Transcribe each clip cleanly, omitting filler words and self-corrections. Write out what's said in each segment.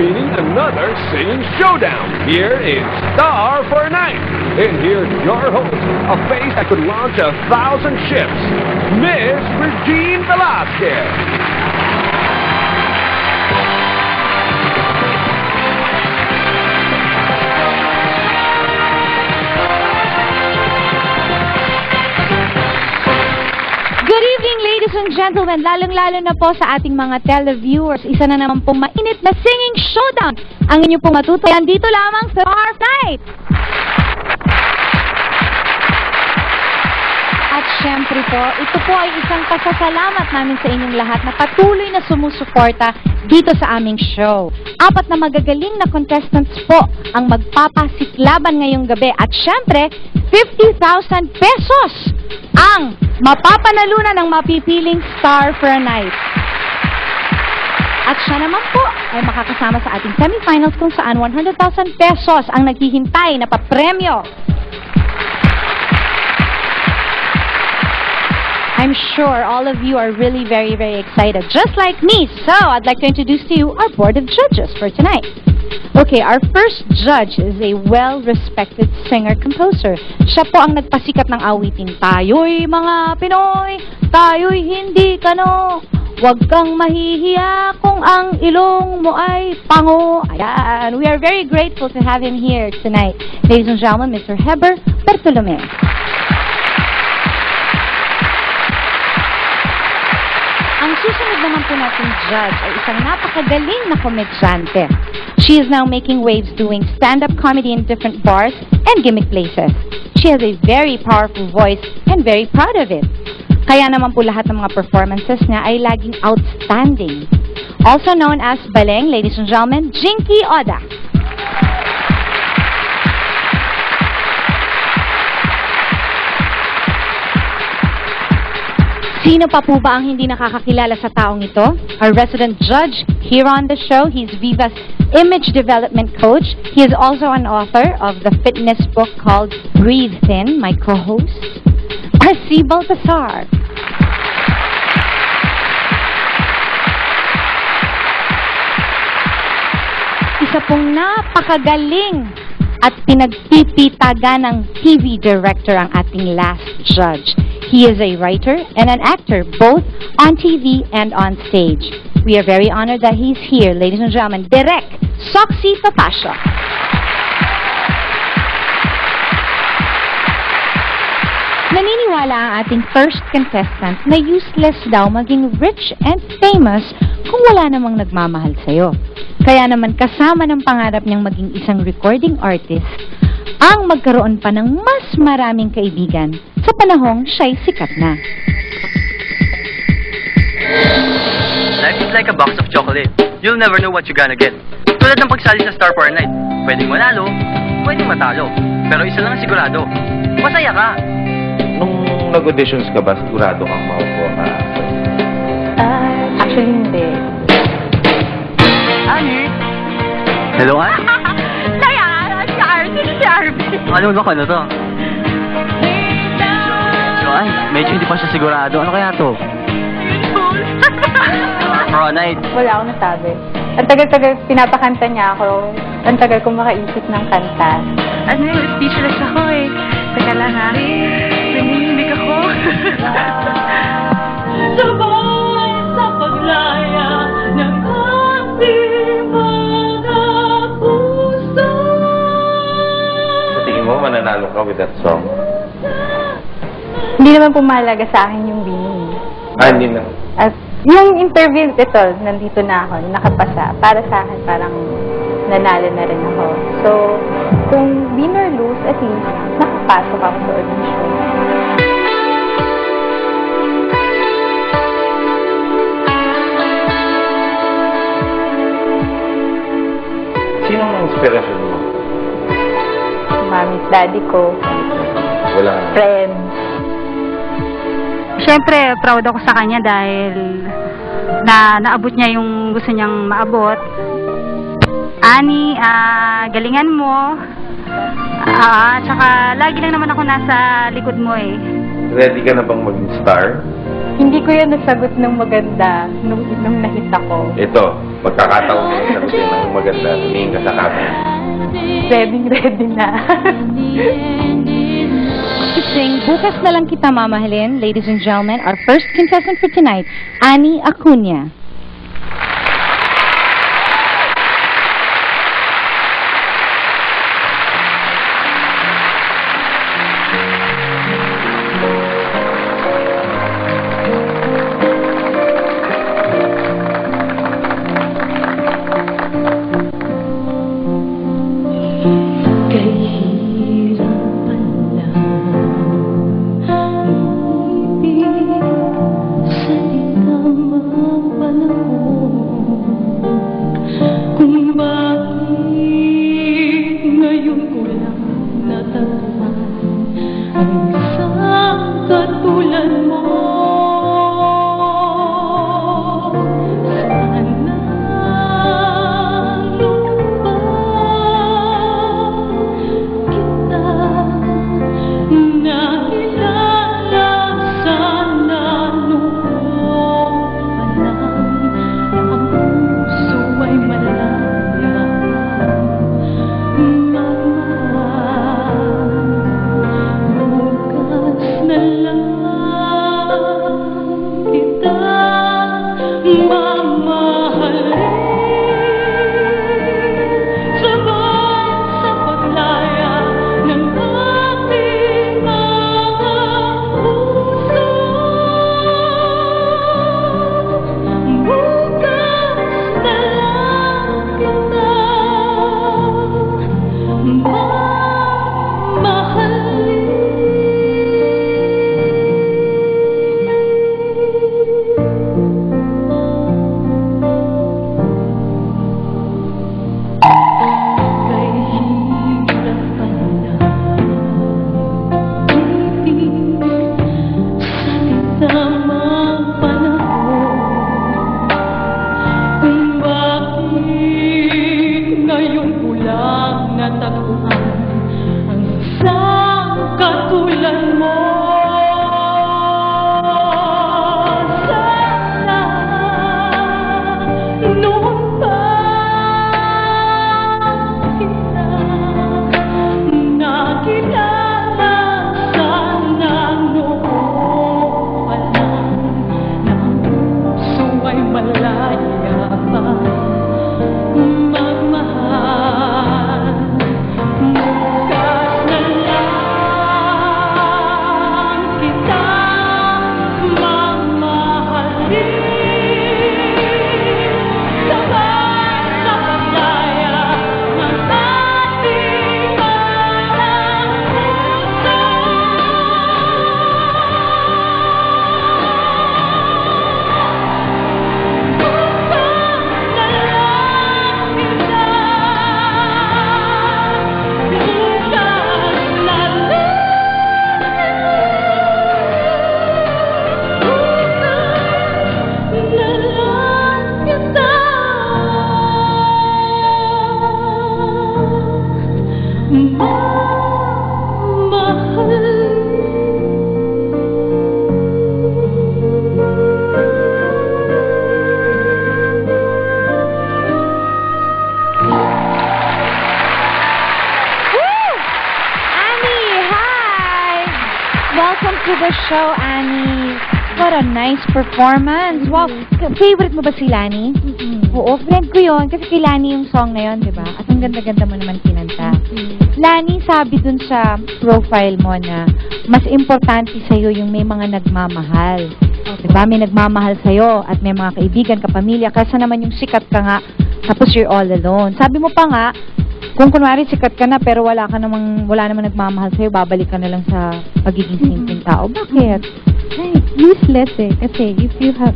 meaning another singing showdown. Here is Star for a Night. And here's your host, a face that could launch 1,000 ships, Miss Regine Velasquez. Good evening, ladies and gentlemen. Lalong-lalo na po sa ating mga televiewers. Isa na naman pong mainit na singing showdown ang inyo pong matutuyan dito lamang sa Star Night. At syempre po, ito po ay isang pasasalamat namin sa inyong lahat na patuloy na sumusuporta dito sa aming show. 4 na magagaling na contestants po ang magpapasiklaban ngayong gabi. At syempre, 50,000 pesos ang mapapanalunan ng mapipiling Star for a Night. At siya naman po ay makakasama sa ating semifinals kung saan 100,000 pesos ang naghihintay na papremyo. I'm sure all of you are really very excited, just like me. So, I'd like to introduce to you our board of judges for tonight. Okay, our first judge is a well-respected singer-composer. Siya po ang nagpasikat ng awitin, "Tayo'y mga Pinoy, tayo'y hindi kano, huwag kang mahihiya kung ang ilong mo ay pango." Ayan, we are very grateful to have him here tonight. Ladies and gentlemen, Mr. Heber Bartolome. Ang susunod naman po nating judge ay isang napakagaling na komedyante. She is now making waves doing stand-up comedy in different bars and gimmick places. She has a very powerful voice and very proud of it. Kaya naman po lahat ng mga performances niya ay laging outstanding. Also known as Baleng, ladies and gentlemen, Jinky Oda. Sino pa po ba ang hindi nakakakilala sa taong ito? Our resident judge here on the show. He's Viva's image development coach. He is also an author of the fitness book called Breathe Thin, my co-host, R.C. Baltasar. Isa pong napakagaling at pinagpipitagan ng TV director ang ating last judge. He is a writer and an actor, both on TV and on stage. We are very honored that he's here, ladies and gentlemen. Direk Soxy Tapasio. Naniniwala ang ating first contestant na useless daw maging rich and famous kung wala namang nagmamahal sa'yo. Kaya naman kasama ng pangarap niyang maging isang recording artist ang magkaroon pa ng mas maraming kaibigan sa panahong siya'y sikat na. Life is like a box of chocolate. You'll never know what you're gonna get. Tulad ng pagsali sa Star for a Night. Pwedeng manalo, pwedeng matalo. Pero isa lang sigurado, masaya ka. Nung nag-auditions ka ba, sigurado kang makukuha ka? Actually, hindi. Ani? Hello, Ann? Kaya, si Arby. Alam mo ba kung ano to? So, Ann, medyo hindi pa siya sigurado. Ano kaya to? For a Night. Wala akong nasabi. Ang tagal-tagal, pinapakanta niya ako. Ang tagal kong makaisip ng kanta. Ano yung speechless ako eh. Teka lang ha. Nanginginig ako. Sabay sa paglaya ng ating mga puso. Sa tingin mo, mananalo ka with that song? Hindi naman pumalaga sa akin yung winning. Hindi na. At yung interview, ito, nandito na ako, nakapasa. Para sa akin, parang nanalo na rin ako. So, kung win or lose, at least, nakapasok ako sa audition. Sino ang inspirasyon mo? Mami, daddy ko, Wala. friends. Siyempre, proud ako sa kanya dahil naabot niya yung gusto niyang maabot. Ani, galingan mo. Tsaka lagi lang naman ako nasa likod mo eh. Ready ka na bang maging star? Hindi ko yan nasagot ng maganda nung nakita ko. Ito, magkakataon mo yung sagutin ng maganda. Tumingin ka sa camera. Ready na. Sing Bukas na lang kita mamahalin, ladies and gentlemen, our first contestant for tonight, Annie Acuña. Welcome to the show, Annie. What a nice performance. Wow. Favorite mo ba si Lani? Oo, friend ko yun. Kasi kay Lani yung song na yun, di ba? At ang ganda-ganda mo naman kinanta. Lani, sabi dun sa profile mo na mas importante sa'yo yung may mga nagmamahal. Di ba? May nagmamahal sa'yo at may mga kaibigan, kapamilya. Kaysa naman yung sikat ka nga, tapos you're all alone. Sabi mo pa nga, kung kunwari sikat ka na pero wala namang nagmamahal sa'yo, babalik ka na lang sa pagiging simpleng tao. Bakit? Right. Useless eh. Kasi if you have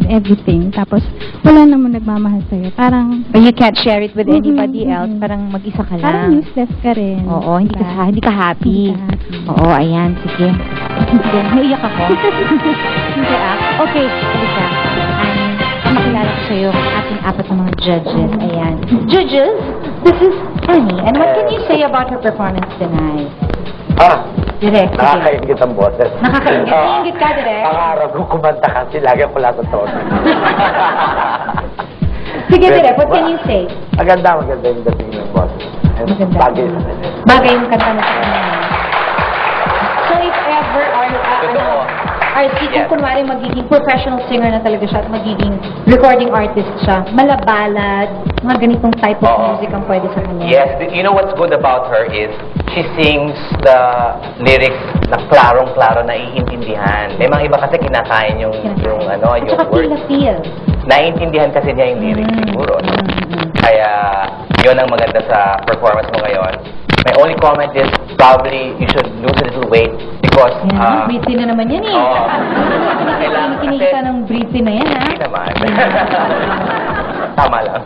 everything, tapos wala namang nagmamahal sa'yo, parang... But you can't share it with anybody else. Parang mag-isa ka lang. Parang useless ka rin. Oo, hindi ka happy. Hindi ka happy. Oo, ayan. Sige. Naiyak ako. Hindi Okay, halika. Makilala ko sa'yo ang ating apat na mga judges. Ayan. Judges, this is Annie. And what can you say about her performance tonight? Direk, sige. Nakakaingit ang boses. Nakakaingit. Naingit ka, Direk? Pangarap ko kumanta kasi lagi ko lang sa tono. Sige, Direk, what can you say? Maganda yung dating ng boses. Maganda. Bagay sa kanya. Bagay yung kanta mo sa kanya. So if ever, kung kunwari magiging professional singer na talaga siya at magiging recording artist siya, malabalad, mga ganitong type of music ang pwede sa kanya. Yes, you know what's good about her is she sings the lyrics na klarong-klaro na iintindihan. May mga iba kasi kinakain yung words. Feel. Naiintindihan kasi niya yung lyrics siguro. No? Kaya yun ang maganda sa performance mo ngayon. My only comment is probably you should lose a little weight because... breathe na naman yan eh. Kinikita ng breathe na yan, ha? Hindi naman. Tama lang.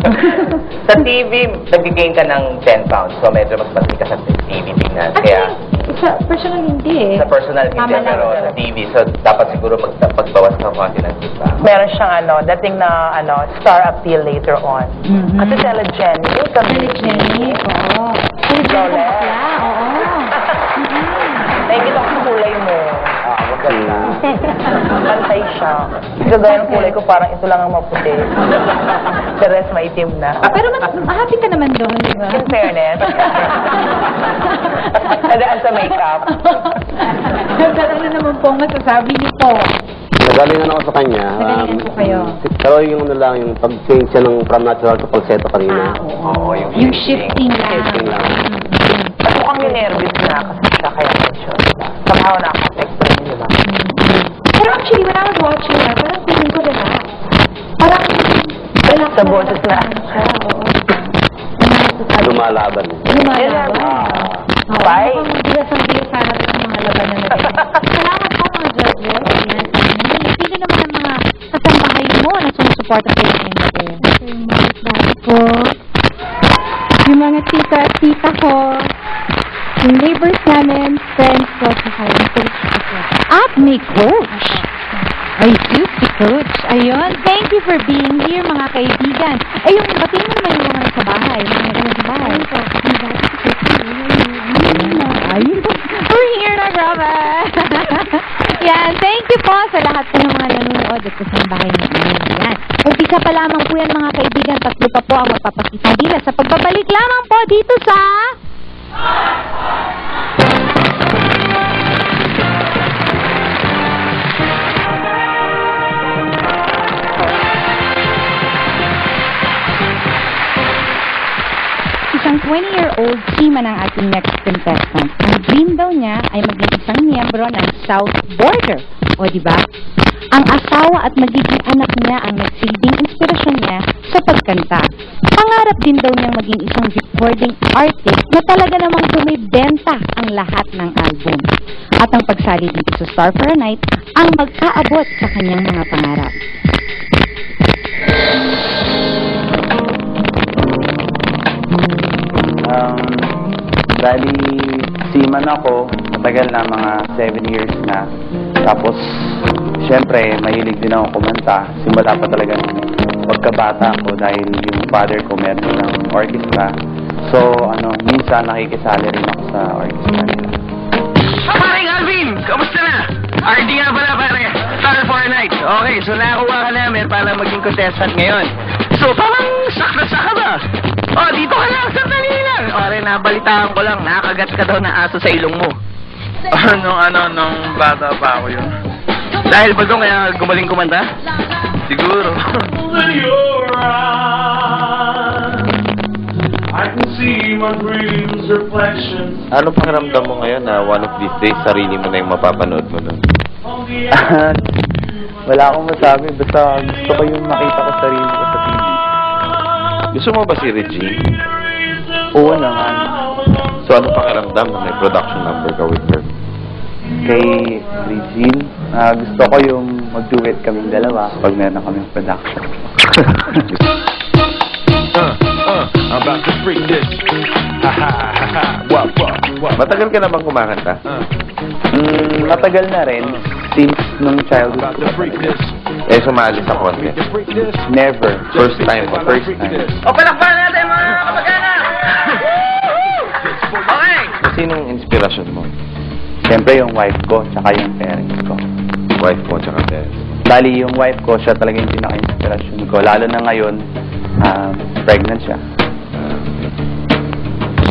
Sa TV, nag-gain ka ng 10 pounds. So medyo mas mati ka sa TV tingnan. Kaya... Sa personal hindi eh. Sa personal hindi, pero sa TV. So dapat siguro magbawas ka konti ng tipa. Meron siyang dating na star appeal later on. Kasi sila Jenny. Jenny, oo. Lola. Oo. Nakikita ko sa kulay mo. Maganda. Pantay siya. Kagaya ng kulay ko, parang ito lang ang maputi. The rest maitim na. Pero happy ka naman doon, di ba? In fairness. Nadaan sa makeup. Pero ano naman po masasabi niyo po? Nagalingan ako sa kanya. Nagalingan po kayo. Pero yung yung pag-change siya from natural to falsetto kanina. Oo, yung shifting lang. At mukhang ninervous na kasi siya kaya medyo. Somehow na-affect pa rin nila. Pero actually, when I was watching her, parang feeling ko relax. Parang relax sa boses na. Lumalaban. Bye. Bilas ang bilis sana rin ang mga laban na natin. Salamat po mga judges. Ayan. Pili naman ang mga kasambahay mo na sumusuporta sa inyo natin. Dahil po, yung mga tita at tita ko, yung neighbors namin, friends ko, saka yung coach ko. At may coach. Ay, cute si Coach. Ayun, thank you for being here, mga kaibigan. Ayun, batiin mo naman yung mga nasa bahay. Mga nasa bahay. Ayun, we're here na, grabe. Yan, thank you po sa lahat po ng mga nanonood at kasambahay natin. Yan. Umpisa pa lamang po yan, mga kaibigan. Tatlo pa po ang magpapakitandila sa pagbabalik lamang po dito sa... Isang 20-year-old seaman ang ating next contestant. Ang dream daw niya ay maging isang miyembro ng South Border. O diba? Ang asawa at magiging anak niya ang nagsilbing inspirasyon niya sa pagkanta. Pangarap din daw niyang maging isang recording artist na talaga namang bumibenta ang lahat ng album. At ang pagsali dito sa Star for a Night ang magkaabot sa kanyang mga pangarap. Bali, seaman ako, matagal na, mga 7 years na. Tapos, syempre, mahilig din ako kumanta. Simula pa talaga ng pagkabata ko dahil yung father ko meron ng orchestra. So, minsan nakikisali rin ako sa orchestra nila. Paring Alvin! Kamusta na? RD nga pala, pare. Star for a Night. Okay, so nakakuha ka namin para maging contestant ngayon. So, parang sakra-saka ba? Oh, dito ka lang, sandali lang. Pare, nabalitaan ko lang, nakagat ka daw ng aso sa ilong mo. Nung bata pa ako yun. Dahil ba doon kaya gumaling kumanta? Siguro. I can see my dreams reflections. Ano pakiramdam mo ngayon na one of these days sarili mo na yung mapapanood mo nun? Wala akong masabi, basta gusto ko yung makita ko sarili ko sa TV. Gusto mo ba si Regine? Oo naman. So ano pakiramdam na may production number ka with her? Kay Regine, gusto ko yung mag-duet kaming dalawa pag meron kaming production. About to freak this. Matagal ka na bang kumakanta? Matagal na rin. Since nung childhood ko. Sumali sa contest? Never. First time. O, palakpan natin mga kapag-anak! Okay! Sinong inspirasyon mo? Siyempre yung wife ko, tsaka yung parents ko. Wife mo, tsaka parents. Bali, yung wife ko, siya talaga yung pinaka-inspirasyon ko. Lalo na ngayon, pregnant siya.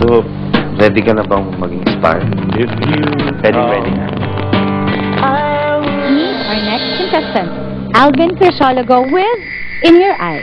So, ready ka na bang mag-inspire? Ready na. Meet our next contestant, Alvin Crisologo with In Your Eyes.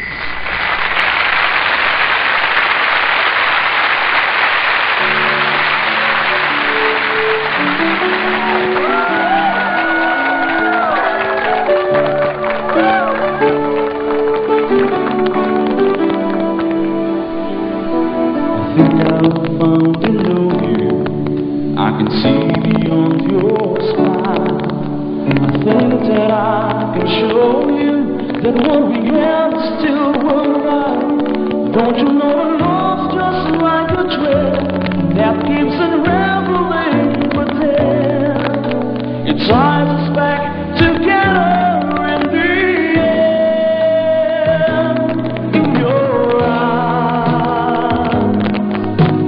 I can see beyond your smile. I think that I can show you that what we have is still worthwhile. Don't you know that love's just like a trail that keeps unraveling within? It ties us back together in the end. In your eyes,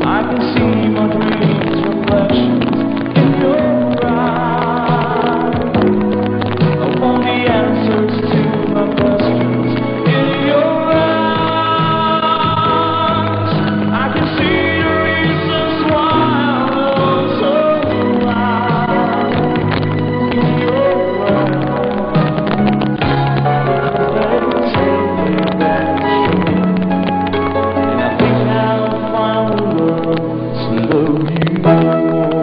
I can see my dreams reflections. In your eyes, I want the answers to my questions. In your eyes, I can see the reasons why I love so loud. In your eyes, they take me back, and I think I'll find love to love you more.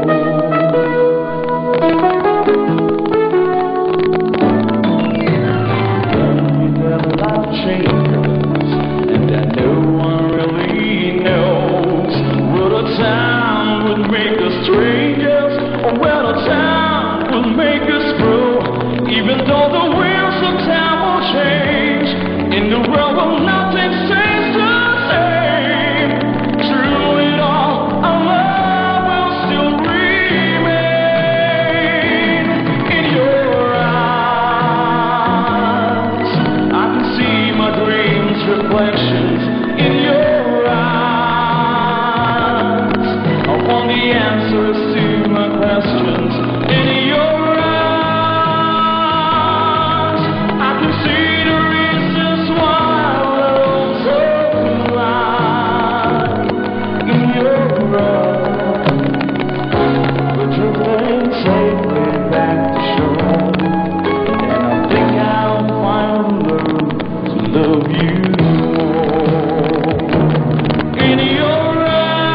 Changes, and that no one really knows what a time would make us strangers, or what a time would make us grow. Even though the wheels of time will change, in the world where nothing stays the same, through it all, our love will still remain. In your eyes, I can see my dreams reflections. In your eyes, I want the answers to my questions. In your eyes, I can see the reasons why I love so loud. In your eyes, we're drifting safely back to shore, and I think I'll find love to love you more. In your eyes,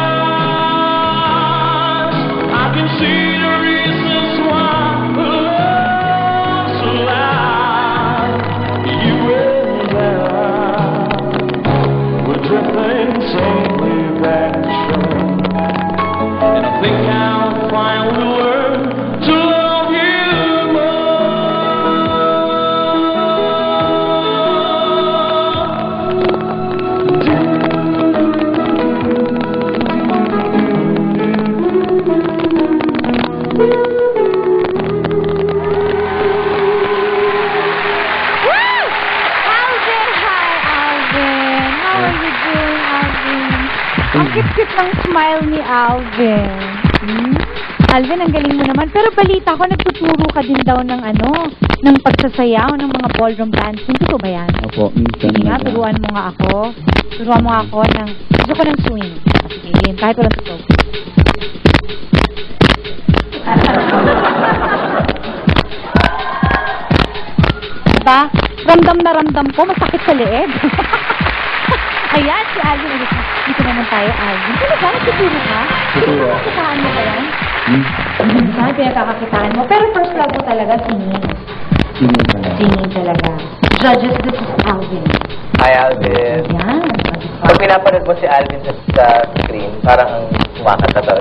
I can see the reasons why love's so loud. You and I, we're drifting safely back to shore, and I think I'll find the word to love you Alvin! Hi, Alvin! How are you doing, Alvin? Ang cute-cute ng smile ni Alvin. Alvin, ang galing mo naman. Pero balita ko, nagtuturo ka din daw ng ng pagsasayaw, ng mga ballroom dancing. Totoo ba yan? Opo, minsan. Sige nga, turuan mo nga ako. Turuan mo nga ako ng, gusto ko ng swing. Sige, game. Kahit walang tutok. Diba? Ramdam na ramdam ko, masakit sa leeg. Ayan, si Alvin. Dito naman tayo, Alvin. Talaga, nagtuturo ka? Pinakakakitaan mo ba yan? Saan pinakakakitaan mo? Pero first love mo talaga, singing. Singing talaga. Judges, this is Alvin. Hi, Alvin. Yan. Pag pinapanood mo si Alvin sa screen, parang ang kumakanta sa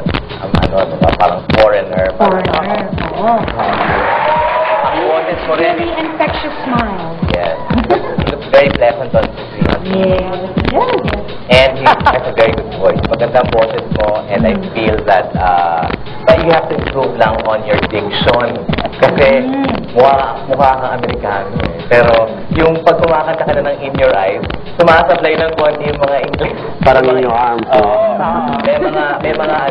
parang foreigner. Foreigner, oo. Ang boses mo rin. Really infectious smile. Yes. He looks very pleasant on screen. Yes. Yes. And he has a very good voice. Magandang boses mo, and I feel that But you have to improve lang on your diction. Kasi mukha kang Amerikano eh. Pero yung pag kumakanta ka na ng In Your Eyes, sumasablay ng konti yung mga English. Parang in your arms. May mga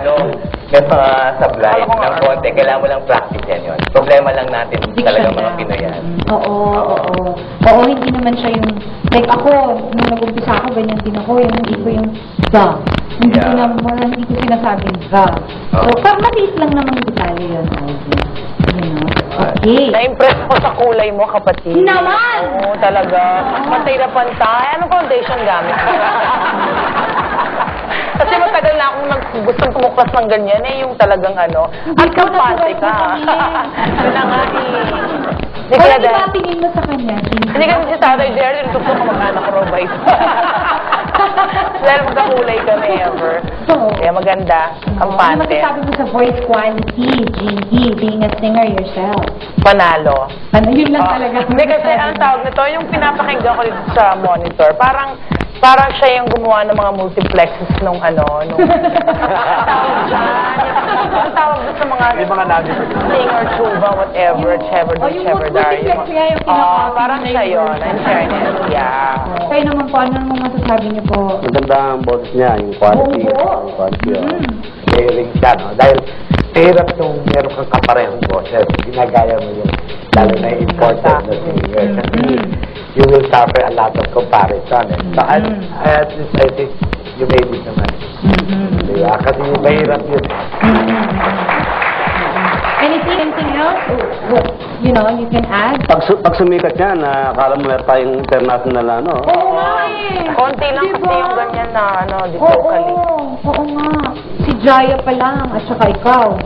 sablay ng konti. Kailangan mo lang practice yan yun. Problema lang natin talagang mga Pinoy yan. Oo, hindi naman siya yung, like ako, nung nag-umpisa ako, ganyan din ako, yung hindi ko yung ga. Hindi ko sinasabing ga. So, parang maliit lang namang detalye yun, Alvin. You know? Okay. Na-impress ko sa kulay mo, kapatid. Naman! Oo, talaga. Pantay na pantay. Anong foundation gamit mo? Kasi matagal na akong gustong tumuklas ng ganyan eh, yung talagang ano. At kampante ka. Yun na nga eh. Ano ba tingin mo sa kanya? Hindi ka si Tatay Jerry, yung gusto ko mag-anak ko ba ito? Dahil magkakulay kami ever. Kaya maganda, kampante. Ano masasabi mo sa voice quality, Gingy, being a singer yourself? Panalo. Yun lang talaga. Hindi kasi ang tawag nito, yung pinapakinggan ko dito sa monitor, parang siya yung gumawa ng mga multiplexes nung ano, nung ang tawag doon sa mga singer, tuba, whatever, parang siya yun, in fairness, yeah. Kayo naman po, ano naman masasabi niyo po? Maganda ang boses niya, yung quality. Yung quality. Sharing siya, no? Dahil mahirap yung meron kang kaparehong boses. Ginagaya mo yung lalo na important na singer. Kasi you will suffer a lot of comparison. So at least I think you made it naman. Diba? Kasi mahirap yun. Anything else? You know, you can add? Pag sumikat yan, akala mo meron tayong international ano. Oo nga eh. Konti lang kasi yung ganyan na ano, di vocally. Oo nga. Si Jaya pa lang at saka ikaw.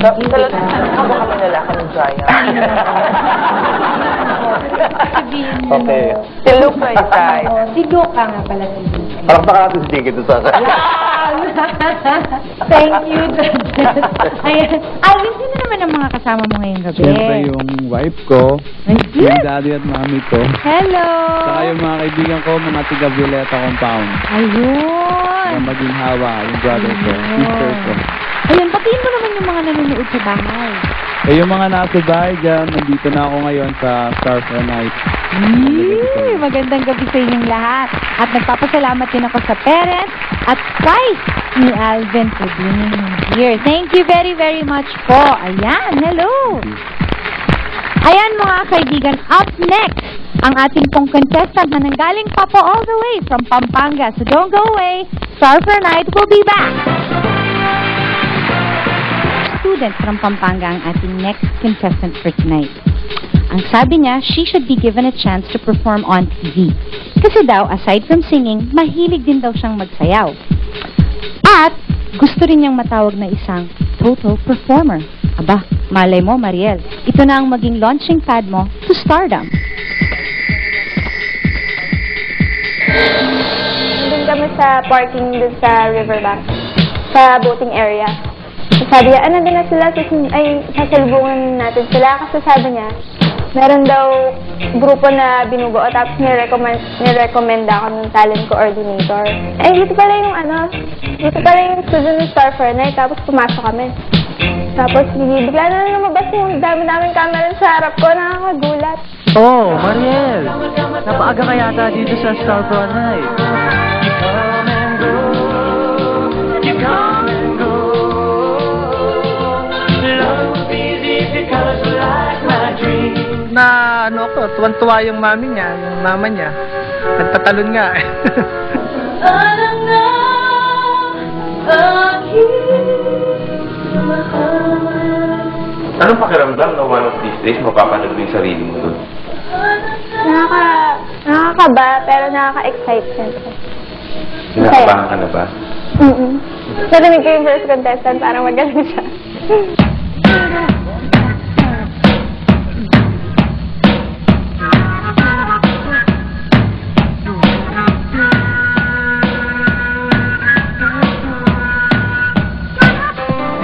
Talagang ba kami lalaki ni Jaya? Okay. Si Luke na isay. Si Luke nga pala si Luke. Parang baka natin si Tigit sa Thank you, judges. Ayan. Alvin, sino naman ang mga kasama mo ngayong gabi? Siyempre yung wife ko, yung daddy at mami ko. Hello! Saka yung mga kaibigan ko, mga tiga Violeta Compound. Ayun! Yung Maginhawa, yung brother ko, sister ko. Ayun, patiin mo naman yung mga nanonood sa bahay. Eh, yung mga nasa bahay dyan, nandito na ako ngayon sa Star for Night. Magandang gabi sa inyong lahat. At nagpapasalamat din ako sa parents at wife ni Alvin for being here. Thank you very, very much po. Ayan, hello. Ayan mga kaibigan, up next, ang ating pong contestant na nanggaling pa po all the way from Pampanga. So don't go away. Star for Night will be back. Student from Pampanga ang ating next contestant for tonight. Ang sabi niya, she should be given a chance to perform on TV. Kasi daw, aside from singing, mahilig din daw siyang magsayaw. At gusto rin niyang matawag na isang total performer. Aba, malay mo, Mariel, ito na ang maging launching pad mo to stardom. Nandun kami sa parking dun sa riverbank, sa boating area. Sabi niya, nandun na sila, sasalubungan natin sila. Kasi sabi niya, meron daw grupo na binubuo, tapos nirecommend ako ng talent coordinator. Dito pala yung student ng Star for Night, tapos pumasok kami. Tapos bigla na lumabas yung dami-daming camera sa harap ko, nakakagulat. Oh, Mariel! Napaaga ka yata dito sa Star for Night. Na tuwan-tuwa yung mama niya. Nagtatalon nga. Anong pakiramdam na one of these days mapapanood mo yung sarili mo doon? Nakakaba, pero nakaka-excite siyempre. Kinakabahan ka na ba? Narinig ko yung first contestant, parang magaling siya.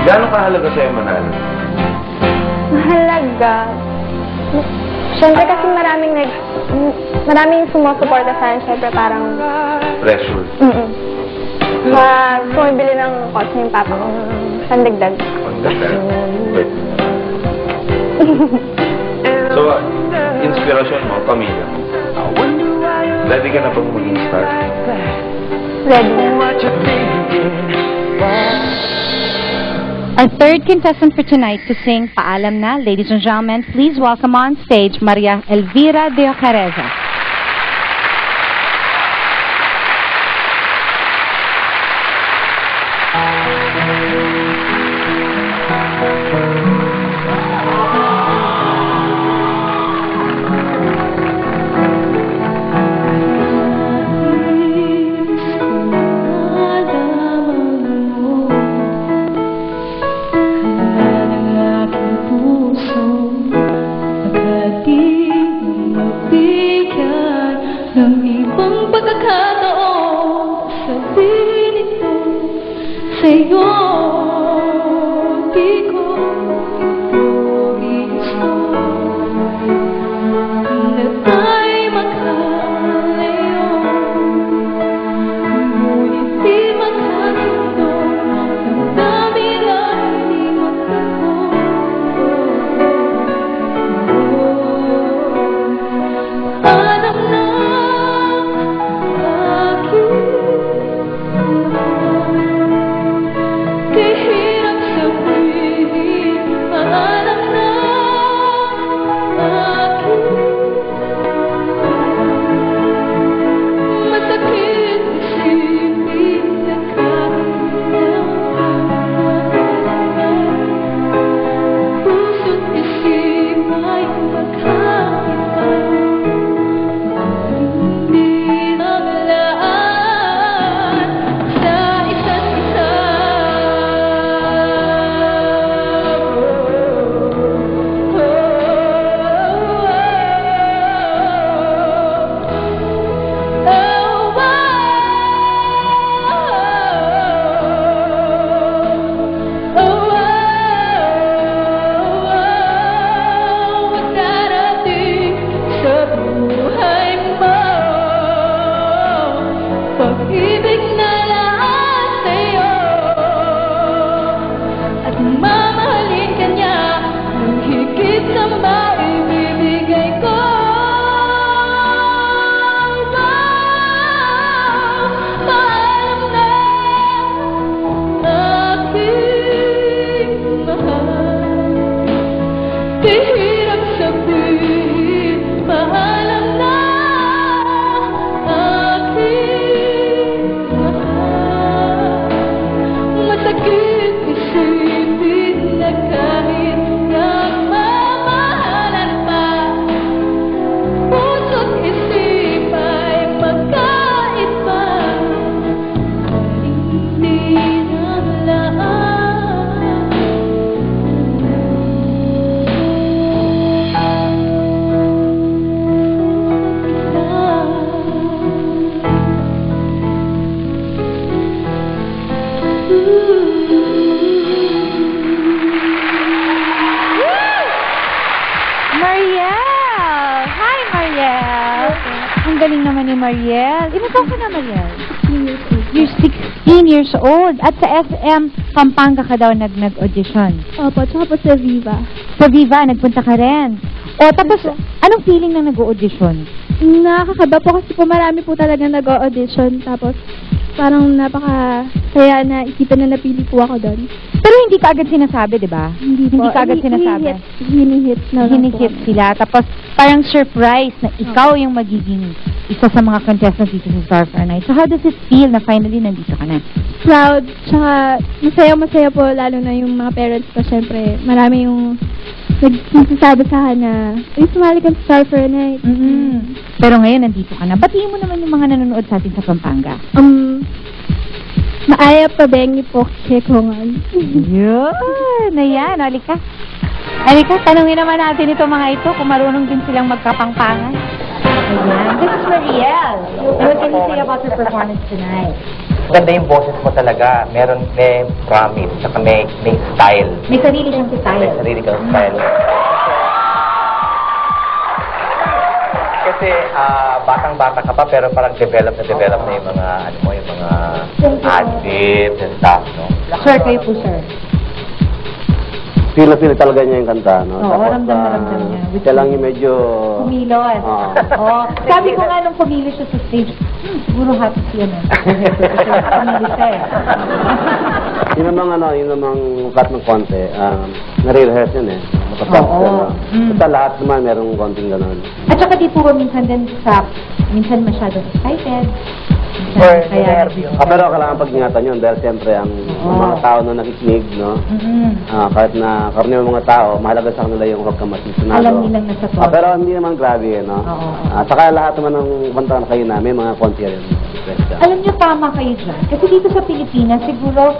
Gaano kahalaga sa'yo manalo? Mahalaga. Siyempre kasi maraming sumusuporta sa akin. Siyempre parang... Pressure. Bumibili ng kotse yung papa ko. Pandagdag. Wait. So, inspirasyon mo, pamilya. Ready ka na bang maging star? Ready. Our third contestant for tonight to sing Paalam Na, ladies and gentlemen, please welcome on stage Maria Elvira de Ocareza. Mariel. Ilan taon ka na, Mariel? 16 years old. You're 16 years old. At sa SM Pampanga ka daw nag-audition. Opo, tsaka po sa Viva. Sa Viva, nagpunta ka rin. O, tapos, anong feeling na nag-audition? Nakakaba po kasi po marami po talaga nag-audition. Tapos, parang napaka-saya na isipan na napili po ako doon. Pero hindi ka agad sinasabi, di ba? Hindi po. Hindi ka agad sinasabi. Hinihit na lang po. Hinihit sila. Tapos, parang surprise na ikaw yung magiging isa sa mga contestants dito sa Star for a Night. So, how does it feel na finally nandito ka na? Proud. Tsaka, masaya po, lalo na yung mga parents ko. Siyempre, marami yung nagsasabi sa akin na, ay, sumali ka sa Star for a Night. Pero ngayon, nandito ka na. Batiin mo naman yung mga nanonood sa atin sa Pampanga. Maaya pa bengi po kekongan. Yun! Ayan, halika. Halika, tanungin naman natin itong mga ito kung marunong din silang magkapangpangan. Ayan. This is Mariel. What can you say about your performance tonight? Maganda yung boses mo talaga. May promise, saka may style. May sarili siyang style. May sarili kang style. Kasi batang-bata ka pa pero parang develop na yung mga yung mga ad-libs and stuff, no? Sir, kayo po, sir. feel na feel talaga niya yung kanta, no? Oo, ramdam na ramdam niya. Siya lang yung medyo... Kumilos. Oo. Sabi ko nga nung kumilos siya sa stage, siguro happy siya na. Kumilos siya eh. Yun namang cut ng konti, nare-rehearse yun eh. Oo. Basta lahat naman merong konting gano'n. At saka di po minsan din minsan masyadong excited. Pero kailangan pag-ingatan yun dahil siyempre ang mga tao na nakikinig, no? Kahit na karne ng mga tao, mahalaga sa kanila yung huwag kang masisunado. Alam nilang nasa to. Pero hindi naman grabe, no? Saka lahat naman ng kanta na kayo namin, mga konti rin. Alam niyo, tama kayo dyan. Kasi dito sa Pilipinas, siguro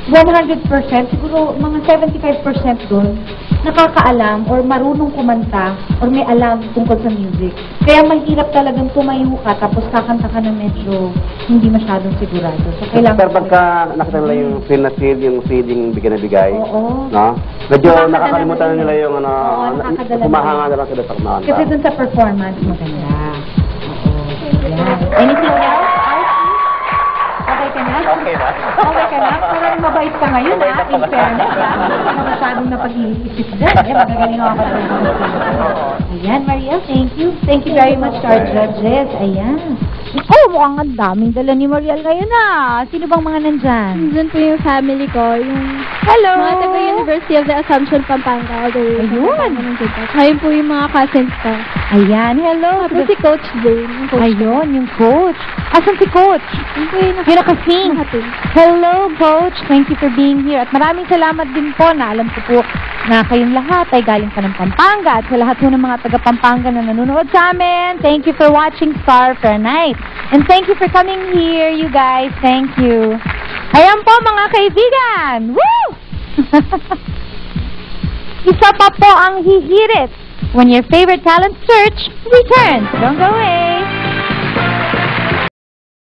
100%, siguro mga 75% doon, nakakaalam or marunong kumanta or may alam tungkol sa music. Kaya mahirap talagang tumayo ka tapos kakanta ka na medyo hindi masyadong sigurado. So, kailangan... Pero pagka nakita nila yung feel na feel, yung feeling bigay na bigay, no? Medyo nakakalimutan na nila yung kumahanga na lang sila sa kumahanga. Kasi dun sa performance, maganda. Yeah. Anything else? Okay ka na? Okay na. Okay ka na? Parang mabait ka ngayon, ha? In fairness, ha? Hindi ka masyadong napag-iisip dyan. Magagaling ako ka rin. Ayan, Maria, thank you. Thank you very much to our judges. Ayan. Oh, mukhang ang daming dala ni Mariel ngayon, ah. Sino bang mga nandyan? Nandyan po yung family ko, yung Hello! mga taga-University of the Assumption, Pampanga. Ayun! Ngayon po yung mga cousins ko. Ayan, hello. Tapos si Coach Jane. Ayun, yung coach. Asan si coach? Yung nakasing. Hello, coach. Thank you for being here. At maraming salamat din po na alam ko po na kayong lahat ay galing pa ng Pampanga. At sa lahat po ng mga taga-Pampanga na nanonood sa amin, thank you for watching Star for a Night. And thank you for coming here, you guys. Thank you. Ayan po, mga kaibigan. Woo! Isa pa po ang hihirit when your favorite talent search returns. Don't go away.